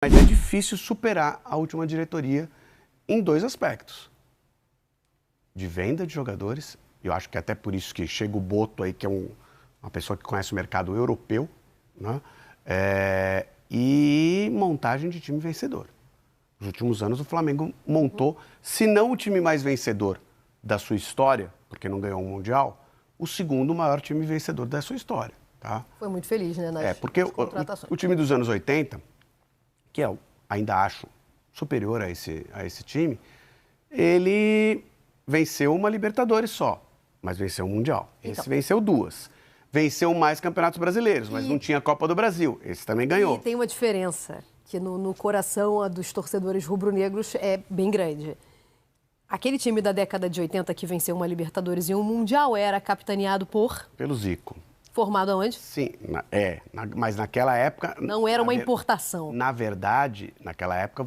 Mas é difícil superar a última diretoria em dois aspectos. De venda de jogadores, eu acho que até por isso que chega o Boto aí, que é uma pessoa que conhece o mercado europeu, né? E montagem de time vencedor. Nos últimos anos o Flamengo montou, se não o time mais vencedor da sua história, porque não ganhou um Mundial, o segundo maior time vencedor da sua história. Tá? Foi muito feliz, né, nas porque contratações. o time dos anos 80, que ainda acho superior a esse time, ele venceu uma Libertadores só, mas venceu um Mundial. Esse venceu duas. Venceu mais campeonatos brasileiros, mas não tinha Copa do Brasil. Esse também ganhou. E tem uma diferença, que no coração dos torcedores rubro-negros é bem grande. Aquele time da década de 80 que venceu uma Libertadores e um Mundial era capitaneado pelo Zico. Formado aonde? Sim, mas naquela época... Não era uma importação. Na verdade, naquela época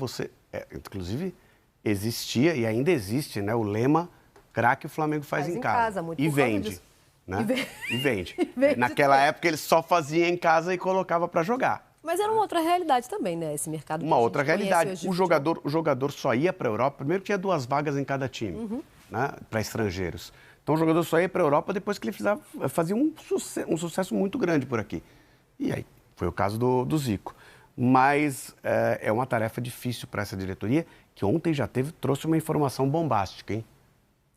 inclusive, existia e ainda existe, né, o lema craque o Flamengo faz em casa. Muito e vende. Né? E vende. Naquela época ele só fazia em casa e colocava para jogar. Mas era uma outra realidade também, né, esse mercado. Uma outra realidade. O jogador só ia para a Europa, primeiro tinha 2 vagas em cada time, né, para estrangeiros. Então o jogador só ia para a Europa depois que ele fazia um sucesso muito grande por aqui. E aí foi o caso do Zico. Mas é uma tarefa difícil para essa diretoria, que ontem já trouxe uma informação bombástica, hein?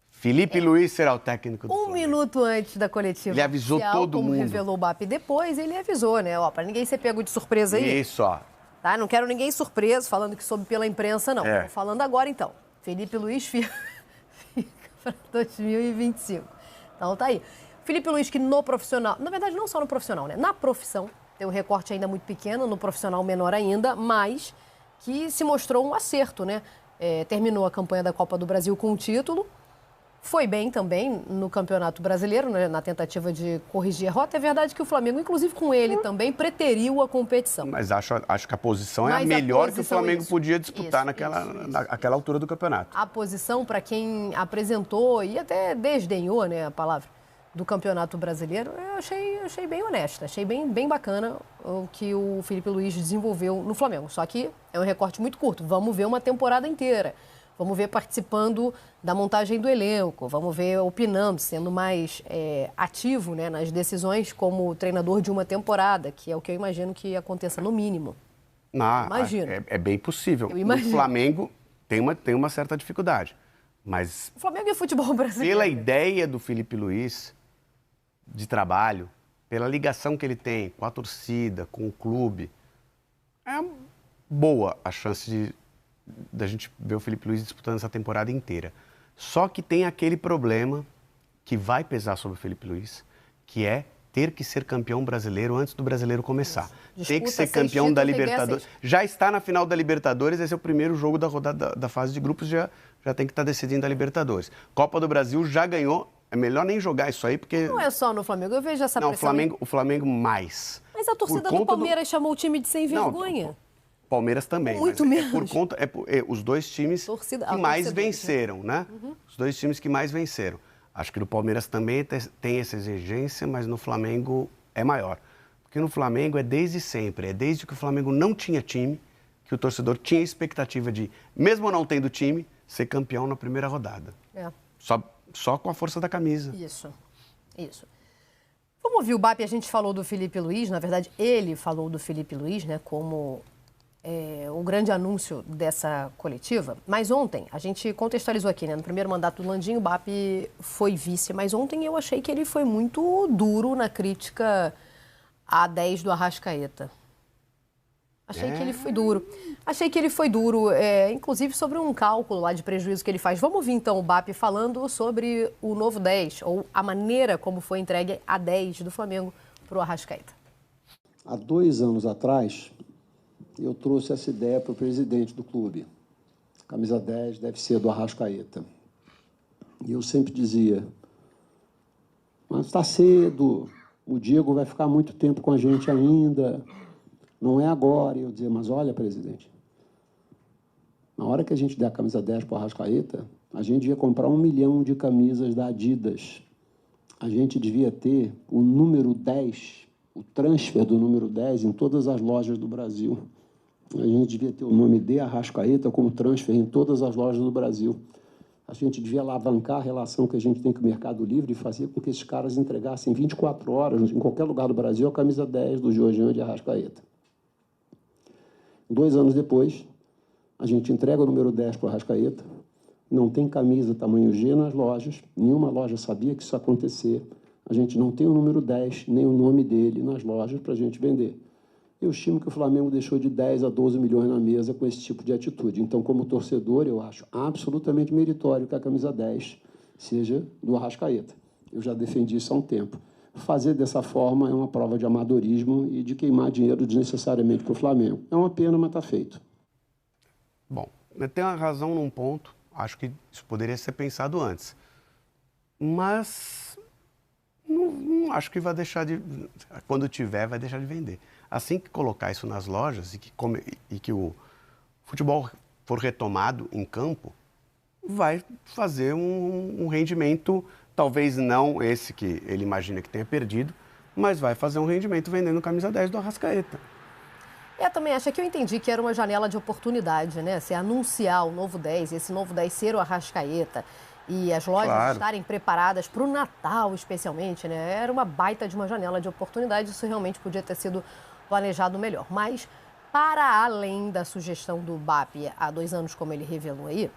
Felipe Luiz será o técnico do Flamengo. Minuto antes da coletiva ele avisou oficial, todo como mundo. Revelou o BAP depois, ele avisou, né? Para ninguém ser pego de surpresa aí. Isso, ó. Tá? Não quero ninguém surpreso falando que soube pela imprensa, não. Tô falando agora, então. Felipe Luiz fica para 2025. Então tá aí. Felipe Luiz que no profissional, na verdade não só no profissional, né? Na profissão, tem um recorte ainda muito pequeno, no profissional menor ainda, mas que se mostrou um acerto, né? Terminou a campanha da Copa do Brasil com o título. Foi bem também no Campeonato Brasileiro, né, na tentativa de corrigir a rota. É verdade que o Flamengo, inclusive com ele também, preteriu a competição. Mas acho que a posição é a melhor que o Flamengo podia disputar naquela altura do campeonato. A posição, para quem apresentou e até desdenhou, né, a palavra, do Campeonato Brasileiro, eu achei bem honesta, achei bem bacana o que o Felipe Luiz desenvolveu no Flamengo. Só que é um recorte muito curto. Vamos ver uma temporada inteira. Vamos ver participando da montagem do elenco, vamos ver opinando, sendo mais ativo, né, nas decisões como treinador de uma temporada, que é o que eu imagino que aconteça no mínimo. Imagino. É bem possível. O Flamengo tem uma certa dificuldade, mas... O Flamengo é futebol brasileiro. Pela ideia do Felipe Luiz de trabalho, pela ligação que ele tem com a torcida, com o clube, é boa a chance da gente ver o Felipe Luiz disputando essa temporada inteira. Só que tem aquele problema que vai pesar sobre o Felipe Luiz, que é ter que ser campeão brasileiro antes do brasileiro começar. Tem que ser campeão da Libertadores. Já está na final da Libertadores, esse é o primeiro jogo da rodada da fase de grupos, já tem que estar decidindo a Libertadores. Copa do Brasil já ganhou, é melhor nem jogar isso aí, porque... Não é só no Flamengo, eu vejo essa pressão. Não, o Flamengo mais. Mas a torcida do Palmeiras chamou o time de sem vergonha. Não, Palmeiras também. Muito menos. Os dois times que mais venceram, né? Os dois times que mais venceram. Acho que no Palmeiras também tem essa exigência, mas no Flamengo é maior. Porque no Flamengo é desde sempre, é desde que o Flamengo não tinha time, que o torcedor tinha expectativa de, mesmo não tendo time, ser campeão na primeira rodada. Só com a força da camisa. Isso. Vamos ouvir o BAP, a gente falou do Felipe Luiz, na verdade ele falou do Felipe Luiz, né, como... o grande anúncio dessa coletiva. Mas ontem, a gente contextualizou aqui, né? No primeiro mandato do Landinho, o BAP foi vice, mas ontem eu achei que ele foi muito duro na crítica à 10 do Arrascaeta. Achei que ele foi duro. Inclusive sobre um cálculo lá de prejuízo que ele faz. Vamos ouvir então o BAP falando sobre o novo 10, ou a maneira como foi entregue a 10 do Flamengo para o Arrascaeta. Há 2 anos atrás, eu trouxe essa ideia para o presidente do clube. Camisa 10 deve ser do Arrascaeta. E eu sempre dizia, mas está cedo, o Diego vai ficar muito tempo com a gente ainda, não é agora. E eu dizia, mas olha, presidente, na hora que a gente der a camisa 10 para o Arrascaeta, a gente ia comprar 1 milhão de camisas da Adidas. A gente devia ter o número 10, o transfer do número 10 em todas as lojas do Brasil. A gente devia ter o nome de Arrascaeta como transfer em todas as lojas do Brasil. A gente devia alavancar a relação que a gente tem com o Mercado Livre e fazer com que esses caras entregassem 24 horas, em qualquer lugar do Brasil, a camisa 10 do Georgian de Arrascaeta. 2 anos depois, a gente entrega o número 10 para o Arrascaeta, não tem camisa tamanho G nas lojas, nenhuma loja sabia que isso ia acontecer, a gente não tem o número 10, nem o nome dele nas lojas para a gente vender. Eu estimo que o Flamengo deixou de 10 a 12 milhões na mesa com esse tipo de atitude. Então, como torcedor, eu acho absolutamente meritório que a camisa 10 seja do Arrascaeta. Eu já defendi isso há um tempo. Fazer dessa forma é uma prova de amadorismo e de queimar dinheiro desnecessariamente para o Flamengo. É uma pena, mas está feito. Bom, tem uma razão num ponto. Acho que isso poderia ser pensado antes. Mas não acho que vai deixar de... Quando tiver, vai deixar de vender. Assim que colocar isso nas lojas e que o futebol for retomado em campo, vai fazer um rendimento, talvez não esse que ele imagina que tenha perdido, mas vai fazer um rendimento vendendo camisa 10 do Arrascaeta. Eu também acho que eu entendi que era uma janela de oportunidade, né? Você anunciar o novo 10, esse novo 10 ser o Arrascaeta e as lojas estarem preparadas para o Natal especialmente, né? Era uma baita de uma janela de oportunidade, isso realmente podia ter sido planejado melhor. Mas, para além da sugestão do BAP há 2 anos, como ele revelou aí,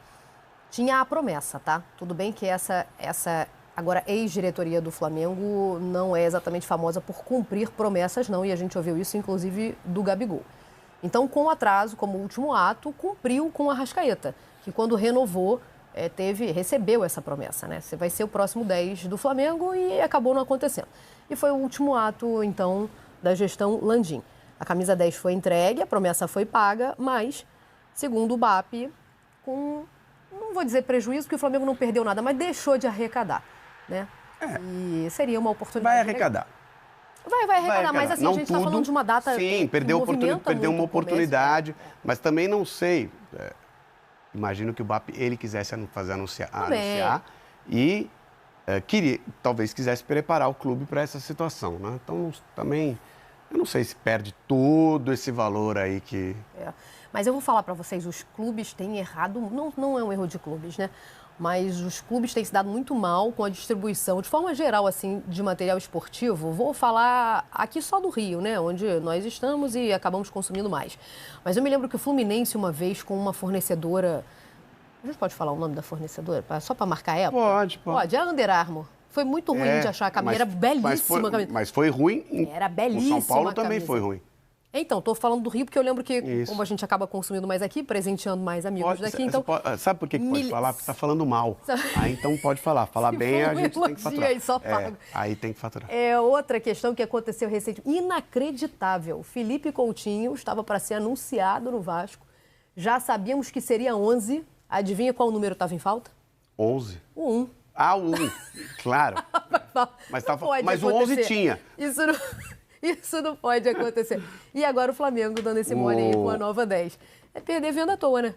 tinha a promessa, tá? Tudo bem que essa agora ex-diretoria do Flamengo não é exatamente famosa por cumprir promessas, não, e a gente ouviu isso, inclusive, do Gabigol. Então, com atraso, como último ato, cumpriu com a Arrascaeta, que quando renovou, recebeu essa promessa, né? Você vai ser o próximo 10 do Flamengo e acabou não acontecendo. E foi o último ato, então, da gestão Landim. A camisa 10 foi entregue, a promessa foi paga, mas, segundo o BAP, com, não vou dizer prejuízo, porque o Flamengo não perdeu nada, mas deixou de arrecadar, né? E seria uma oportunidade. Vai arrecadar. Vai arrecadar, mas assim, não a gente está falando de uma data. Sim, perdeu uma oportunidade, mas também não sei. Imagino que o BAP ele quisesse anunciar e talvez quisesse preparar o clube para essa situação, né? Então também eu não sei se perde todo esse valor aí que... Mas eu vou falar para vocês, os clubes têm errado, não é um erro de clubes, né? Mas os clubes têm se dado muito mal com a distribuição, de forma geral, assim, de material esportivo. Vou falar aqui só do Rio, né? Onde nós estamos e acabamos consumindo mais. Mas eu me lembro que o Fluminense, uma vez, com uma fornecedora... A gente pode falar o nome da fornecedora? Só para marcar a época? Pode, é a Under Armour. Foi muito ruim de achar a camisa, era belíssima. Mas foi ruim. Era belíssima. O São Paulo também foi ruim. Então, estou falando do Rio porque eu lembro que, como a gente acaba consumindo mais aqui, presenteando mais amigos daqui, então... Sabe por que pode falar? Porque está falando mal. Aí então pode falar. Falar bem, a gente tem que faturar. Aí, só pago. Aí tem que faturar. Outra questão que aconteceu recentemente, inacreditável. Felipe Coutinho estava para ser anunciado no Vasco. Já sabíamos que seria 11. Adivinha qual número estava em falta? 11? O 1. Ah, o 1, claro. Mas o 11 tinha. Isso não pode acontecer. E agora o Flamengo dando esse mole aí com a nova 10. É perder venda à toa, né?